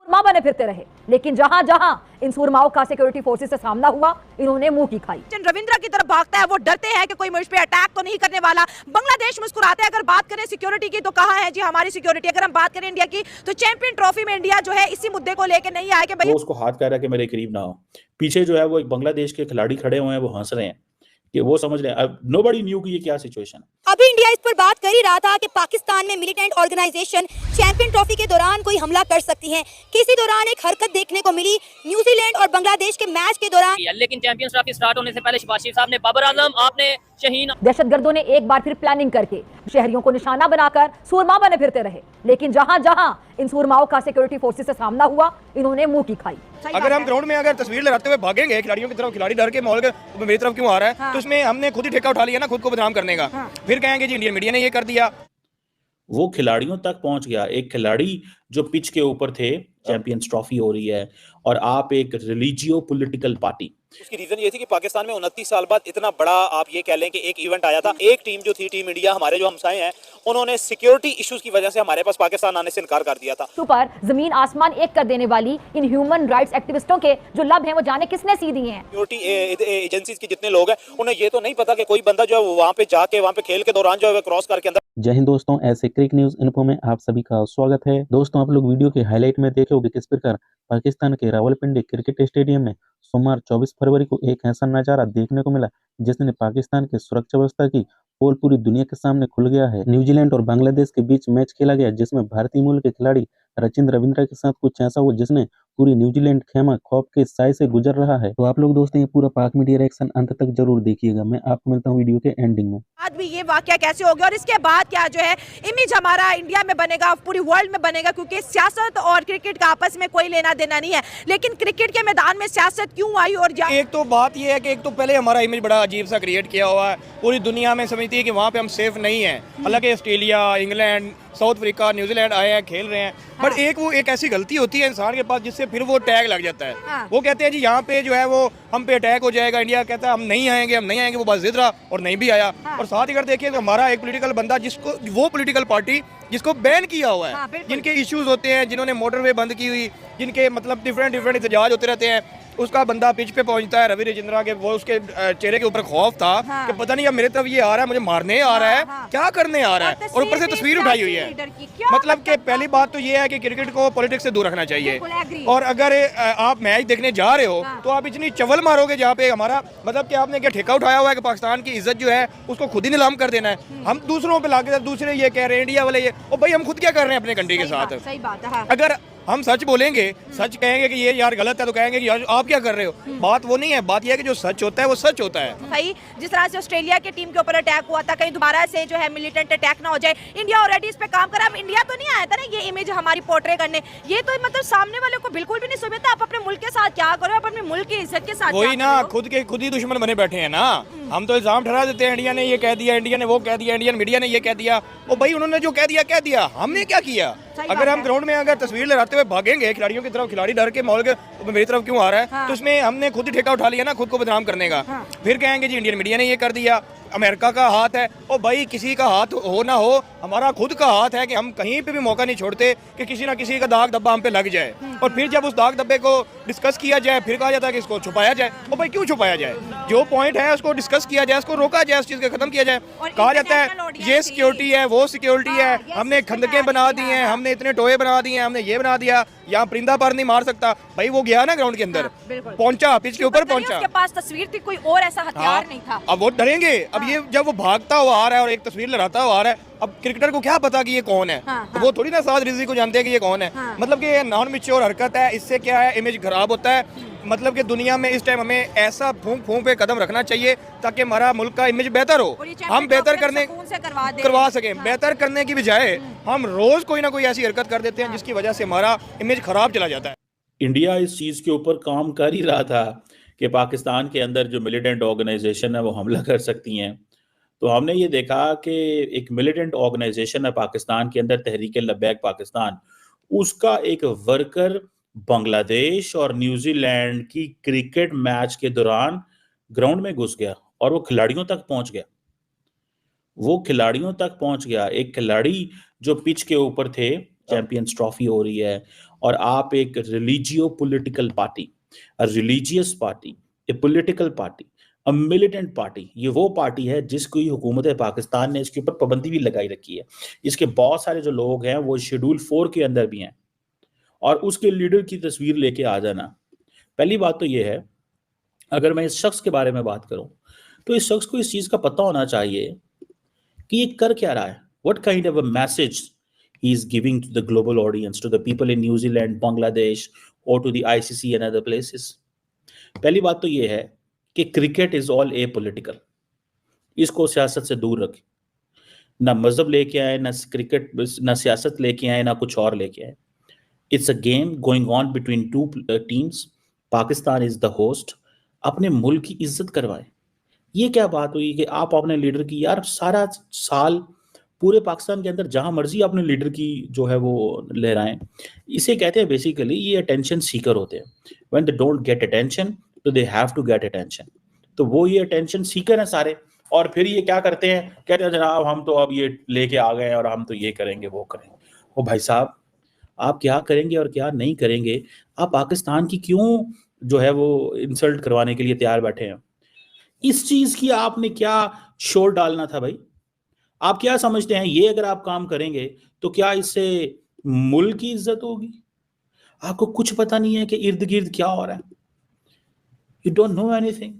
मां बने फिरते रहे, लेकिन जहां जहां इन सूरमाओं का सिक्योरिटी फोर्सेस से सामना हुआ, इन्होंने मुंह की खाई। रविंद्र की तरफ भागता है, वो डरते हैं कि कोई मुझ पे अटैक तो नहीं करने वाला। बांग्लादेश मुस्कुराते हैं। अगर बात करें सिक्योरिटी की तो कहां है जी हमारी सिक्योरिटी। अगर हम बात करें इंडिया की तो चैंपियन ट्रॉफी में इंडिया जो है इसी मुद्दे को लेकर नहीं आया कि भाई वो उसको हाथ कह रहा है कि मेरे करीब ना हो। पीछे जो है वो एक बांग्लादेश के खिलाड़ी खड़े हुए हैं, वो हंस रहे हैं कि वो समझ रहे हैं। अब नोबडी न्यू कि ये क्या सिचुएशन है। अभी इंडिया इस पर बात कर ही रहा था कि पाकिस्तान में मिलिटेंट ऑर्गेनाइजेशन चैंपियन ट्रॉफी के दौरान कोई हमला कर सकती है। किसी दौरान एक हरकत देखने को मिली न्यूजीलैंड और बांग्लादेश के मैच के दौरान, लेकिन चैंपियंस ट्रॉफी स्टार्ट होने से पहले शहबाज शरीफ साहब ने, बाबर आजम आपने, शहीन। दहशतगर्दों ने एक बार फिर प्लानिंग करके शहरियों को निशाना बनाकर सूरमा बने फिरते रहे, लेकिन जहां जहां इन सूरमाओं का सिक्योरिटी फोर्सेस से सामना हुआ, इन्होंने मुंह की खाई। अगर हम ग्राउंड में अगर तस्वीर लगाते हुए भागेंगे खिलाड़ियों की तरफ, खिलाड़ी डर के माहौल के मेरी तरफ क्यों आ रहा है, तो इसमें हमने खुद ही ठेका उठा लिया ना खुद को बदनाम करने का। फिर कहेंगे जी इंडियन मीडिया ने ये कर दिया। वो खिलाड़ियों तक पहुंच गया। एक खिलाड़ी जो पिच के ऊपर थे, चैंपियंस ट्रॉफी हो रही है और आप एक रिलीजियो पॉलिटिकल पार्टी। उसकी रीजन ये थी कि पाकिस्तान में 29 साल बाद इतना बड़ा आप ये कह लें कि एक इवेंट आया था। एक टीम जो थी टीम इंडिया, हमारे जो हमसाए हैं, उन्होंने सिक्योरिटी इश्यूज की वजह से हमारे पास पाकिस्तान आने से इनकार कर दिया था। पर जमीन आसमान एक कर देने वाली इन ह्यूमन राइट्स एक्टिविस्टों के जो लब हैं वो जाने किसने सी दिए हैं। सिक्योरिटी एजेंसीज के जितने लोग हैं उन्हें ये तो नहीं पता कि कोई बंदा जो है वहाँ पे जाके वहाँ पे खेल के दौरान जो है क्रॉस करके अंदर। जय हिंद दोस्तों, ऐसे क्रिक न्यूज इन्फो में आप सभी का स्वागत है। दोस्तों, आप लोग वीडियो के हाईलाइट में देखोगे किस प्रकार पाकिस्तान के रावलपिंडी क्रिकेट स्टेडियम में सोमवार 24 फरवरी को एक ऐसा नजारा देखने को मिला जिसने पाकिस्तान की सुरक्षा व्यवस्था की पोल पूरी दुनिया के सामने खुल गया है। न्यूजीलैंड और बांग्लादेश के बीच मैच खेला गया जिसमें भारतीय मूल के खिलाड़ी सचिन रविंद्र के साथ कुछ ऐसा हुआ जिसने पूरी न्यूजीलैंड खेमा खौफ के साय से गुजर रहा है। तो आप लोग दोस्तों ये पूरा पाक मीडिया रिएक्शन अंत तक जरूर देखिएगा। मैं आपको मिलता हूँ वीडियो के एंडिंग में। आज भी ये वाकया कैसे हो गया और इसके बाद क्या जो है इमेज हमारा इंडिया में बनेगा, पूरी वर्ल्ड में बनेगा, क्योंकि सियासत और क्रिकेट का आपस में कोई लेना देना नहीं है। लेकिन क्रिकेट के मैदान में सियासत क्यों आई? और एक तो बात ये है कि एक तो पहले हमारा इमेज बड़ा अजीब सा क्रिएट किया हुआ है, पूरी दुनिया में समझती है कि वहाँ पे हम सेफ नहीं है। हालांकि Australia, England, south Africa, New Zealand आए हैं, खेल रहे हैं। बट एक ऐसी गलती होती है इंसान के पास जिससे फिर वो टैग लग जाता है। वो कहते हैं जी यहाँ पे जो है वो हम पे अटैक हो जाएगा। इंडिया कहता है हम नहीं आएंगे, हम नहीं आएंगे। वो बस जिद रहा और नहीं भी आया। और साथ ही अगर देखिए तो हमारा एक पॉलिटिकल बंदा जिसको वो पॉलिटिकल पार्टी जिसको बैन किया हुआ है, जिनके इश्यूज होते हैं, जिन्होंने मोटरवे बंद की हुई, जिनके मतलब डिफरेंट एहतजाज होते रहते हैं, उसका बंदा पिच पे पहुंचता है। रवि रजिंद्रा के वो उसके चेहरे के ऊपर खौफ था कि पता नहीं अब मेरे तरफ ये आ रहा है, मुझे मारने आ रहा है, क्या करने आ रहा है, और ऊपर से तस्वीर उठाई हुई है। मतलब कि पहली बात तो ये है कि क्रिकेट को पॉलिटिक्स से दूर रखना चाहिए। और अगर आप मैच देखने जा रहे हो तो आप इतनी चवल मारोगे जहाँ पे हमारा मतलब कि आपने क्या ठेका उठाया हुआ है कि पाकिस्तान की इज्जत जो है उसको खुद ही नीलाम कर देना है। हम दूसरों पे लाके दूसरे ये कह रहे हैं इंडिया वाले ये, और भाई हम खुद क्या कर रहे हैं अपने कंट्री के साथ। सही बात है। अगर हम सच बोलेंगे, सच कहेंगे कि ये यार गलत है, तो कहेंगे कि यार आप क्या कर रहे हो। बात वो नहीं है, बात यह है कि जो सच होता है वो सच होता है। भाई जिस तरह से ऑस्ट्रेलिया की टीम के ऊपर अटैक हुआ था, कहीं दोबारा से जो है मिलिटेंट अटैक ना हो जाए। इंडिया ऑलरेडी इस पे काम कर रहा है। अब इंडिया तो नहीं आया था ना ये इमेज हमारी पोर्ट्रे करने। ये तो मतलब सामने वाले को बिल्कुल भी नहीं समझता आप अपने मुल्क के साथ क्या करो, आप अपने मुल्क की इज्जत के साथ। वही ना, खुद ही दुश्मन बने बैठे हैं ना। हम तो इल्जाम ठहरा देते हैं, इंडिया ने ये कह दिया, इंडिया ने वो कह दिया, इंडियन मीडिया ने ये कह दिया। वो भाई उन्होंने जो कह दिया, हमने क्या किया। अगर हम ग्राउंड में अगर तस्वीर लगाते हुए भागेंगे खिलाड़ियों की तरफ, खिलाड़ी डर के माहौल के मेरी तरफ क्यों आ रहा है, तो इसमें हमने खुद ही ठेका उठा लिया ना खुद को बदनाम करने का। फिर कहेंगे जी इंडियन मीडिया ने ये कर दिया, अमेरिका का हाथ है। और भाई किसी का हाथ हो ना हो, हमारा खुद का हाथ है कि हम कहीं पे भी मौका नहीं छोड़ते कि किसी ना किसी का दाग धब्बा हम पे लग जाए। और फिर जब उस दाग धब्बे को डिस्कस किया जाए फिर कहा जाता है कि इसको छुपाया जाए। और भाई क्यों छुपाया जाए? जो पॉइंट है उसको डिस्कस किया जाए, उसको रोका जाए, उस चीज को खत्म किया जाए। कहा जाता है ये सिक्योरिटी है, वो सिक्योरिटी है, हमने खंदकें बना दी हैं, हमने इतने टोए बना दिए हैं, हमने ये बना दिया, यहाँ परिंदा पर नहीं मार सकता। भाई वो गया ना ग्राउंड के अंदर, पहुंचा पिच के ऊपर पहुंचा, उसके पास तस्वीर थी, कोई और ऐसा हथियार नहीं था। अब वो डरेंगे। अब ये जब वो भागता हुआ आ रहा है और एक तस्वीर लगाता हुआ आ रहा है, अब क्रिकेटर को क्या पता कि ये कौन है। तो वो थोड़ी ना साथ रिजी को जानते हैं कि ये कौन है। मतलब कि ये नॉन मैच्योर हरकत है। इससे क्या है, इमेज खराब होता है। मतलब कि दुनिया में इस टाइम हमें ऐसा फूंक पे कदम रखना चाहिए ताकि हमारा मुल्क का इमेज बेहतर हो, हम बेहतर करवा सकें। बेहतर करने की बजाय हम रोज कोई ना कोई ऐसी हरकत कर देते हैं जिसकी वजह से हमारा इमेज खराब चला जाता है। इंडिया इस चीज के ऊपर काम कर ही रहा था कि पाकिस्तान के अंदर जो मिलिटेंट ऑर्गेनाइजेशन है वो हमला कर सकती हैं। तो हमने ये देखा कि एक मिलिटेंट ऑर्गेनाइजेशन है पाकिस्तान के अंदर, तहरीक लब्बैक पाकिस्तान, उसका एक वर्कर बांग्लादेश और न्यूजीलैंड की क्रिकेट मैच के दौरान ग्राउंड में घुस गया और वो खिलाड़ियों तक पहुंच गया। एक खिलाड़ी जो पिच के ऊपर थे, चैंपियंस ट्रॉफी हो रही है और आप एक religio political party, a religious party, A political party, a militant party, ये वो पार्टी है जिसकी हुकूमत पाकिस्तान ने इसके ऊपर पाबंदी भी लगाई रखी है। इसके बहुत सारे जो लोग हैं वो शेड्यूल 4 के अंदर भी हैं, और उसके लीडर की तस्वीर लेके आ जाना। पहली बात तो ये है, अगर मैं इस शख्स के बारे में बात करूं तो इस शख्स को इस चीज़ का पता होना चाहिए कि ये कर क्या रहा है, what kind of a message he is giving to the global audience, to the people in New Zealand, Bangladesh और to the ICC and other places. पहली बात तो ये है कि cricket is all a political, इसको सियासत से दूर रखें। ना मजहब लेके आए, ना क्रिकेट, ना सियासत लेके आए, ना कुछ और लेके आए। It's a game going on between two teams. Pakistan is the host. अपने मुल्क की इज्जत करवाएं। ये क्या बात हुई कि आप अपने लीडर की, यार सारा साल पूरे पाकिस्तान के अंदर जहां मर्जी अपने लीडर की जो है वो लहराएं। इसे कहते हैं बेसिकली, ये अटेंशन सीकर होते हैं। When they don't get attention तो they have to get attention. तो वो ये अटेंशन सीकर हैं सारे, और फिर ये क्या करते हैं, कहते हैं जनाब हम तो अब ये लेके आ गए और हम तो ये करेंगे वो करेंगे। ओ भाई साहब, आप क्या करेंगे और क्या नहीं करेंगे, आप पाकिस्तान की क्यों जो है वो इंसल्ट करवाने के लिए तैयार बैठे हैं? इस चीज की आपने क्या शोर डालना था भाई? आप क्या समझते हैं ये अगर आप काम करेंगे तो क्या इससे मुल्क की इज्जत होगी? आपको कुछ पता नहीं है कि इर्द गिर्द क्या हो रहा है। You don't know anything.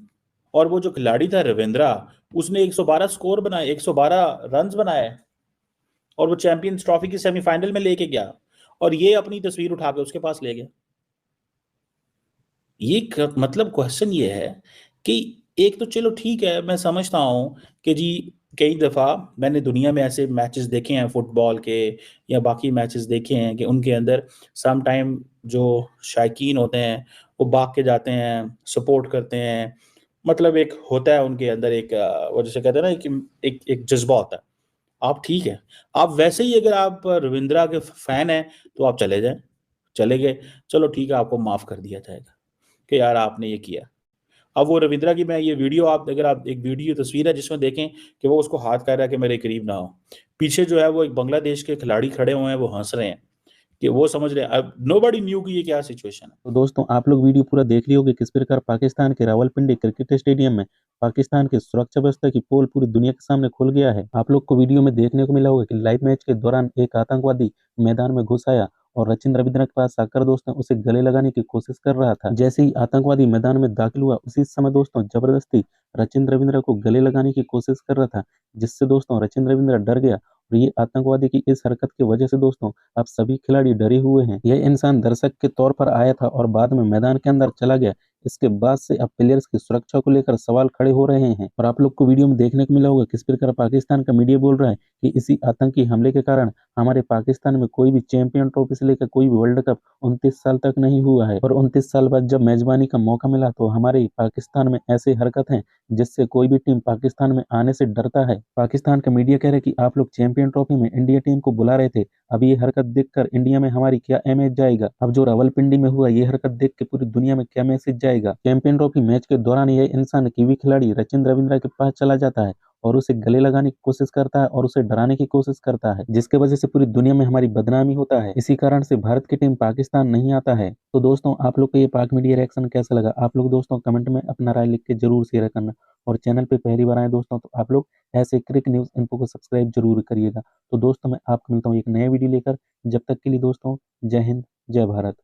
और वो जो खिलाड़ी था रविंद्रा, उसने 112 स्कोर बनाए, 112 रन बनाए, और वो चैंपियंस ट्रॉफी की सेमीफाइनल में लेके गया, और ये अपनी तस्वीर उठा के उसके पास ले गया। ये मतलब क्वेश्चन ये है कि एक तो चलो ठीक है, मैं समझता हूँ कि जी कई दफ़ा मैंने दुनिया में ऐसे मैचेस देखे हैं फुटबॉल के या बाकी मैचेस देखे हैं कि उनके अंदर सम टाइम जो शायकीन होते हैं वो भाग के जाते हैं, सपोर्ट करते हैं। मतलब एक होता है उनके अंदर एक वो जैसे कहते हैं ना कि एक जज्बा होता है। आप ठीक है, आप वैसे ही अगर आप रविंद्रा के फैन हैं तो आप चले जाएं, चले गए, चलो ठीक है, आपको माफ़ कर दिया जाएगा कि यार आपने ये किया। अब वो रविंद्रा की मैं ये वीडियो, आप अगर आप एक वीडियो तस्वीर है जिसमें देखें कि वो उसको हाथ कह रहा है कि मेरे करीब ना हो, पीछे जो है वो एक बांग्लादेश के खिलाड़ी खड़े हुए हैं, वो हंस रहे हैं कि वो समझ रहे हैं। अब नोबडी न्यू कि ये क्या सिचुएशन है। तो दोस्तों आप लोग वीडियो पूरा देख लिए होगे किस प्रकार पाकिस्तान के रावलपिंडी क्रिकेट स्टेडियम में पाकिस्तान की सुरक्षा व्यवस्था की पोल पूरी दुनिया के सामने खुल गया है। आप लोग को वीडियो में देखने को मिला होगा कि लाइव मैच के दौरान एक आतंकवादी मैदान में घुस आया और सचिन रविंद्र के पास आकर दोस्तों उसे गले लगाने की कोशिश कर रहा था। जैसे ही आतंकवादी मैदान में दाखिल हुआ उसी समय दोस्तों जबरदस्ती सचिन रविंद्र को गले लगाने की कोशिश कर रहा था, जिससे दोस्तों सचिन रविंद्र डर गया। और ये आतंकवादी की इस हरकत की वजह से दोस्तों अब सभी खिलाड़ी डरे हुए हैं। यह इंसान दर्शक के तौर पर आया था और बाद में मैदान के अंदर चला गया। इसके बाद से अब प्लेयर्स की सुरक्षा को लेकर सवाल खड़े हो रहे हैं। और आप लोग को वीडियो में देखने को मिला होगा किस प्रकार पाकिस्तान का मीडिया बोल रहा है कि इसी आतंकी हमले के कारण हमारे पाकिस्तान में कोई भी चैंपियन ट्रॉफी से लेकर कोई भी वर्ल्ड कप 29 साल तक नहीं हुआ है। और 29 साल बाद जब मेजबानी का मौका मिला तो हमारे पाकिस्तान में ऐसी हरकत है जिससे कोई भी टीम पाकिस्तान में आने से डरता है। पाकिस्तान का मीडिया कह रहा है कि आप लोग चैंपियन ट्रॉफी में इंडिया टीम को बुला रहे थे, अब ये हरकत देखकर इंडिया में हमारी क्या इमेज जाएगा। अब जो रावलपिंडी में हुआ ये हरकत देख के पूरी दुनिया में क्या मैसेज जाएगा। चैंपियन ट्रॉफी मैच के दौरान यह इंसान कीवी खिलाड़ी सचिन रविंद्र के पास चला जाता है और उसे गले लगाने की कोशिश करता है और उसे डराने की कोशिश करता है, जिसके वजह से पूरी दुनिया में हमारी बदनामी होता है। इसी कारण से भारत की टीम पाकिस्तान नहीं आता है। तो दोस्तों आप लोग को ये पाक मीडिया रिएक्शन कैसा लगा, आप लोग दोस्तों कमेंट में अपना राय लिख के जरूर शेयर करना। और चैनल पे पहली बार आए दोस्तों तो आप लोग ऐसे क्रिक न्यूज इन्फो को सब्सक्राइब जरूर करिएगा। तो दोस्तों मैं आपको मिलता हूँ एक नया वीडियो लेकर, जब तक के लिए दोस्तों जय हिंद जय भारत।